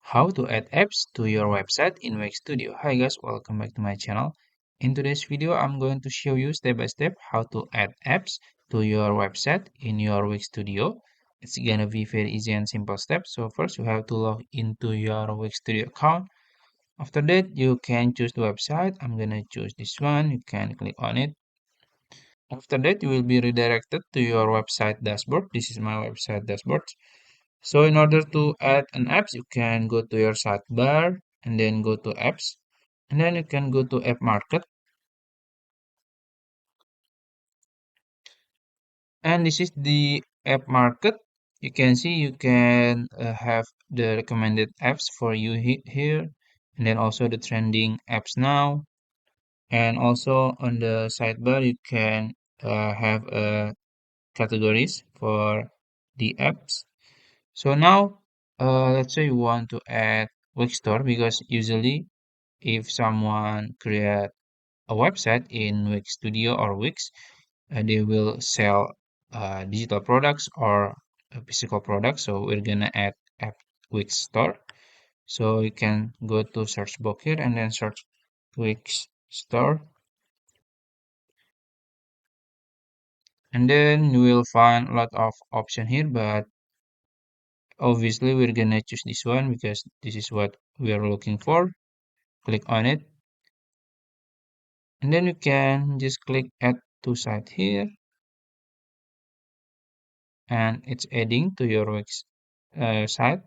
How to add apps to your website in Wix Studio. Hi guys, welcome back to my channel. In today's video, I'm going to show you step by step how to add apps to your website in your Wix Studio. It's gonna be very easy and simple steps. So first you have to log into your Wix Studio account. After that, you can choose the website. I'm gonna choose this one. You can click on it. After that, you will be redirected to your website dashboard. This is my website dashboard. So in order to add an apps, you can go to your sidebar and then go to apps, and then you can go to app market. And this is the app market. You can see you can have the recommended apps for you here, and then also the trending apps now. And also on the sidebar, you can have categories for the apps. So now, let's say you want to add Wix Store because usually if someone create a website in Wix Studio or Wix, they will sell digital products or physical products. So we're gonna add app Wix Store. So you can go to search box here and then search Wix Store, and then you will find a lot of option here. But obviously, we're gonna choose this one because this is what we are looking for. Click on it, and then you can just click add to site here, and it's adding to your Wix site,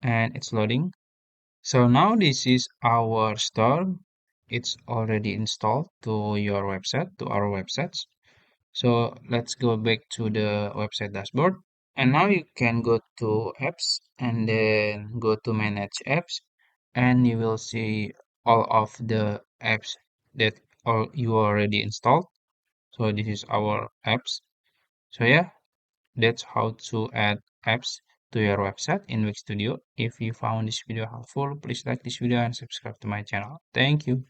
and it's loading. So now this is our store. It's already installed to your website, to our websites. So let's go back to the website dashboard. And now you can go to apps and then go to manage apps, and you will see all of the apps that all you already installed. So this is our apps. So yeah, that's how to add apps to your website in Wix Studio. If you found this video helpful, please like this video and subscribe to my channel. Thank you.